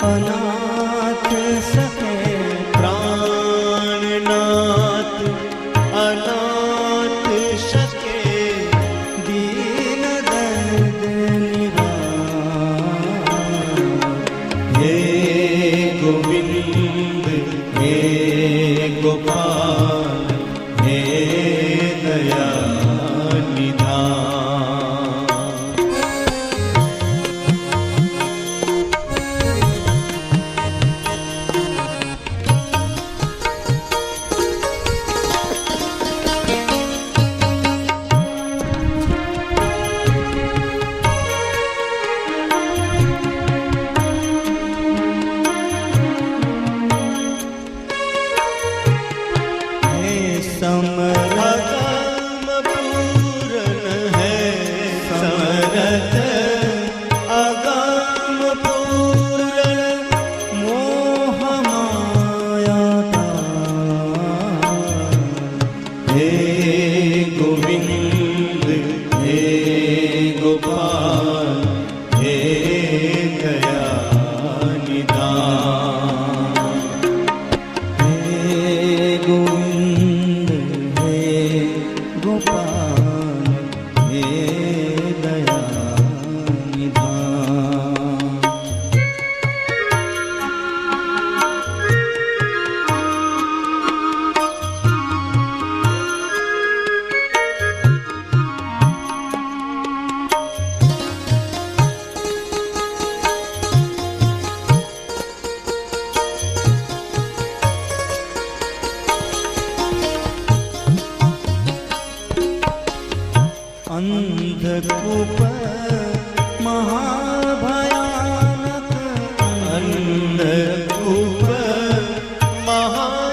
अनाथ सके प्राणनाथ अनाथ सके दीन दर्द निवार। हे गोविंद हे गोपाल हे दया समरतम पूरन है समरत अगम पूरन मोह माया हे गोविंद हे गोपाल हे दया निधान। हे गोविंद हे गोपाल हे दया निधान। अंधकूप महाभयानक अंधकूप महाभयानक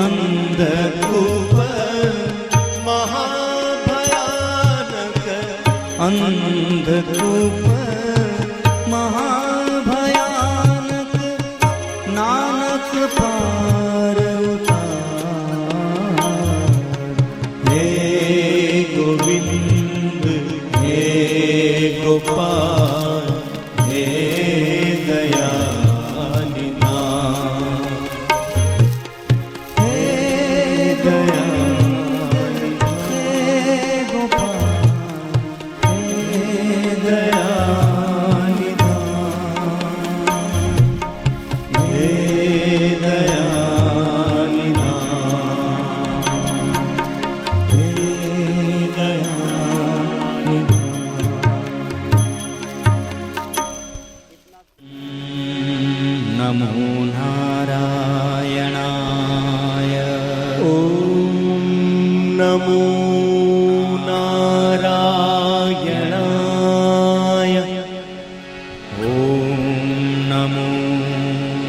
अंधकूप महाभयानक अंधकूप महाभयानक नानक पार उतार। हे गोविंद हे गोपाल हे दया निधान। हे दया हे गोपाल हे दया निधान। हे दया निधान। हे दया निधान। नमो नारायणाय ॐ नमो नारायणाय ॐ नमो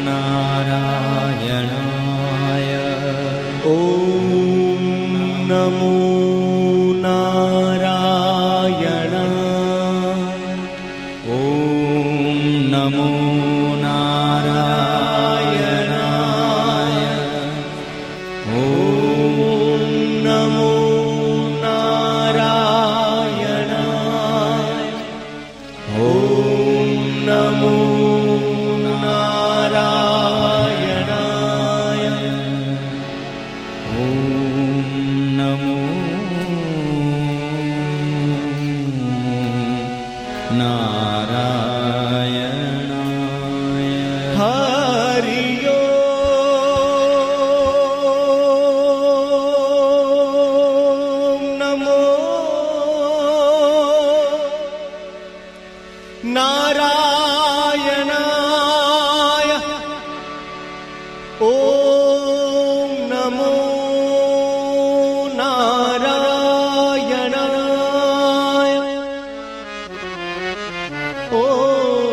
नारायणाय ॐ नमो नारायणाय ॐ नमो नारायणाय ॐ नमो नारायणाय ॐ नमो नारायणाय ॐ नमो नारायणाय। हरि ओम नमो नारायणाय ओम नमो नारायणाय ओम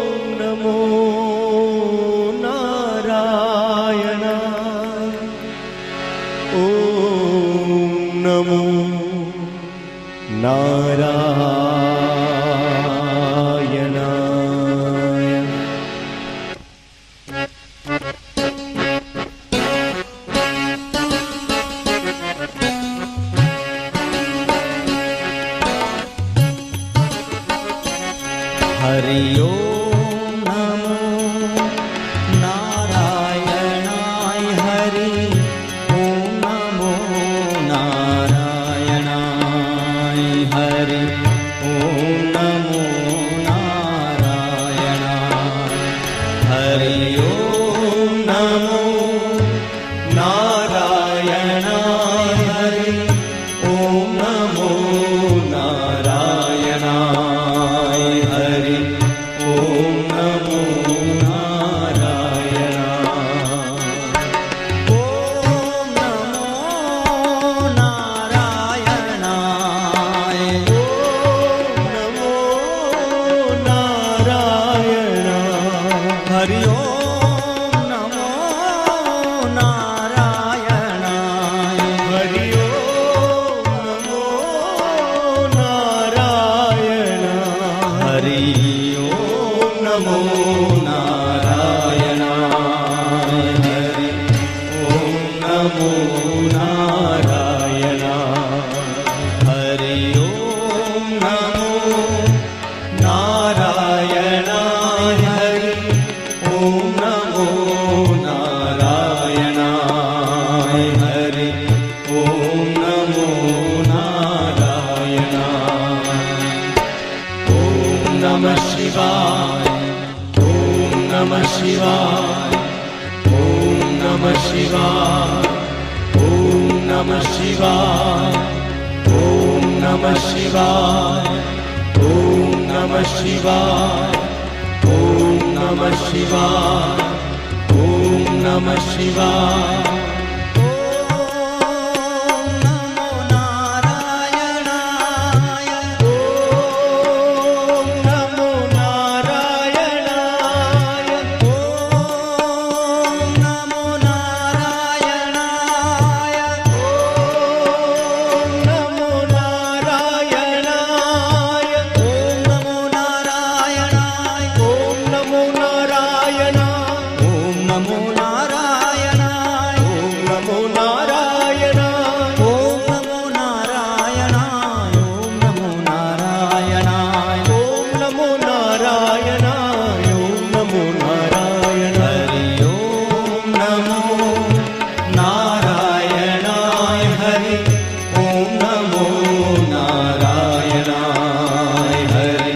હરિ ઓમ નમો નારાયણાય હરિ ઓમ નમો નારાયણાય હરિ ઓમ નમો નારાયણાય હરિ ઓમ નમો નારાયણાય હરિ ઓમ નમો નારાયણાય હરિ ઓમ નમો નારાયણાય ઓમ નમો નારાયણાય ઓમ નમો નારાયણાય હરિ ઓમ નમો નારાયણાય હરિ ઓમ નમો નારાયણાય હરિ ઓમ નમો નારાયણાય હરિ ઓમ નમો નારાયણાય હરિ ઓમ નમો નારાયણાય હરિ ઓમ નમો નારાયણાય હરિ ઓમ નમો નારાયણાય ઓમ નમઃ શિવાય ઓમ નમઃ શિવાય ઓમ નમઃ શિવાય ઓમ નમઃ શિવાય ઓમ નમઃ શિવાય ઓમ નમઃ શિવાય ઓમ નમઃ શિવાય ઓમ નમઃ શિવાય ઓમ નમો નારાયણાય ઓમ નમો નારાયણાય ઓમ નમો નારાયણાય ઓમ નમો નારાયણાય ઓમ નમો નારાયણાય ઓમ નમો નારાયણાય ઓમ નમો નારાયણાય ઓમ નમો નારાયણાય ઓમ નમો નારાયણાય ઓમ નમો નારાયણાય ઓમ નમો નારાયણાય ઓમ નમો નારાયણાય હરિ ઓમ નમો નારાયણાય હરિ ઓમ નમો નારાયણાય હરિ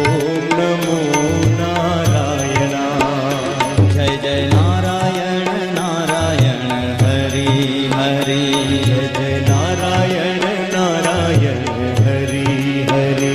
ઓમ નમો નારાયણાય જય જય નારાયણ નારાયણ હરિ હરિ જય જય નારાયણ નારાયણ હરિ હરિ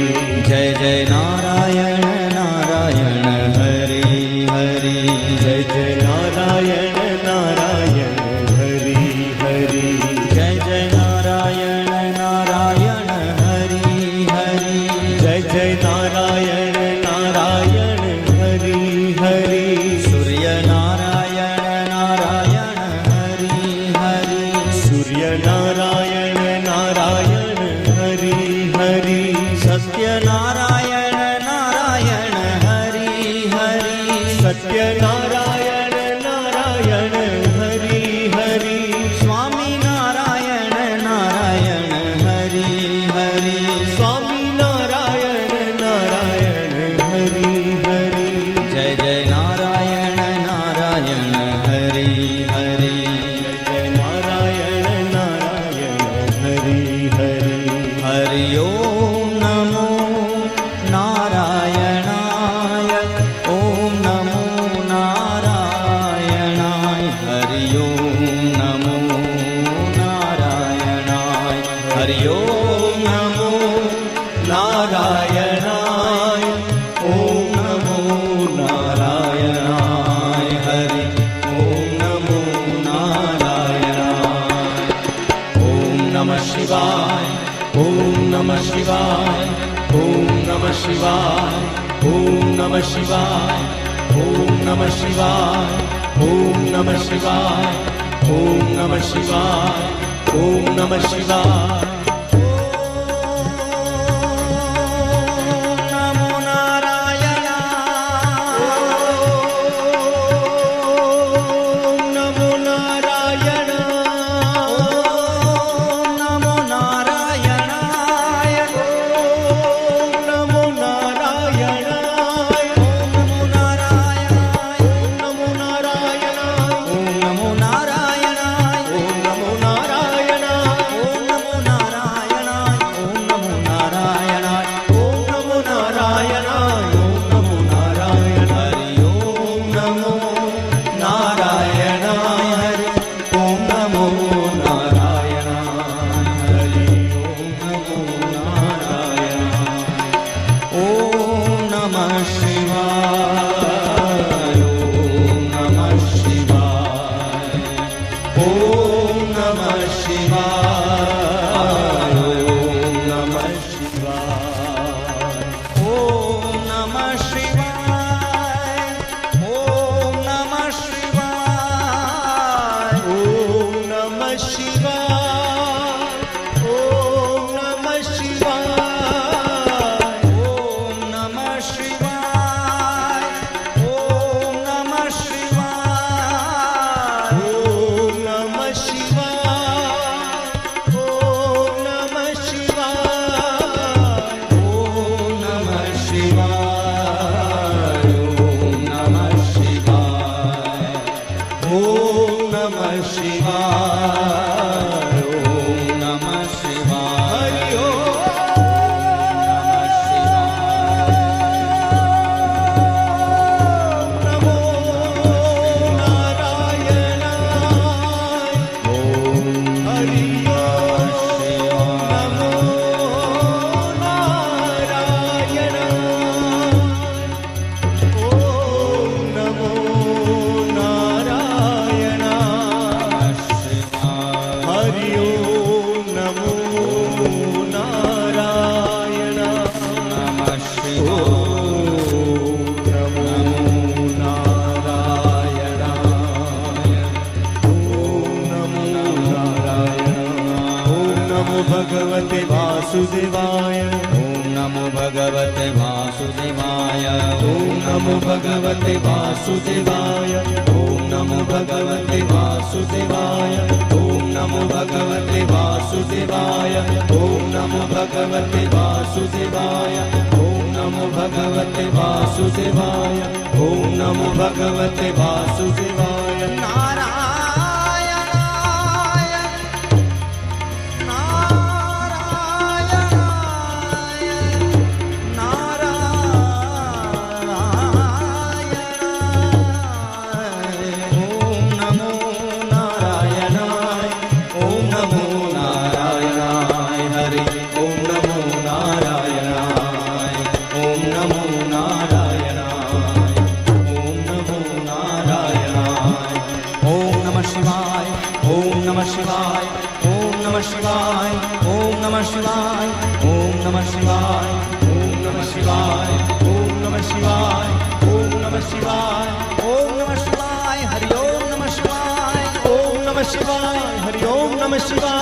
જય જય નારાયણ નારાયણ હરિ હરિ જય જય નારાયણ નારાયણ હરિ હરિ જય જય નારાયણ નારાયણ હરિ હરિ જય જય નારાયણ નારાયણ હરિ હરિ સૂર્ય નારાયણ નારાયણ હરિ હરિ સૂર્ય નારાયણ નારાયણ હરિ હરિ સત્ય નારાયણ નારાયણ હરિ હરિ સત્ય નારાયણ નારાયણ હરિ હરિ સ્વામી નારાયણ નારાયણ હરિ હરિ સ્વામી નારાયણ નારાયણ હરિ હરિ જય જય નારાયણ નારાયણ હરિ હરિ જય નારાયણ નારાયણ હરિ હરિ હરિ ઓમ નમો નારાયણાય ઓમ નમો નારાયણાય હરિ ઓમ નમો નારાયણાય હરિ ઓમ નમો નારાયણાય ઓમ નમો નારાયણાય હરિ ઓમ નમો નારાયણાય ઓમ નમઃ શિવાય ઓમ નમઃ શિવાય ઓમ નમઃ શિવાય ઓમ નમઃ શિવાય ઓમ નમઃ શિવાય ઓમ નમઃ શિવાય ઓમ નમઃ શિવાય ઓમ નમઃ શિવાય નમો નારાયણ નમો નારાયણ નમો નારાયણાય નમો નારાયણ भगवते वासुदेवाय ॐ नमो भगवते वासुदेवाय ॐ नमो भगवते वासुदेवाय ॐ नमो भगवते वासुदेवाय ॐ नमो भगवते वासुदेवाय ॐ नमो भगवते वासुदेवाय ॐ नमो भगवते वासुदेवाय નારાયણાય शिवाय ओम नमः शिवाय ओम नमः शिवाय ओम नमः शिवाय ओम नमः शिवाय ઓમ નમઃ શિવાય હરિ ઓમ નમઃ શિવાય ओम नमः शिवाय हरि ओम नमः शिवाय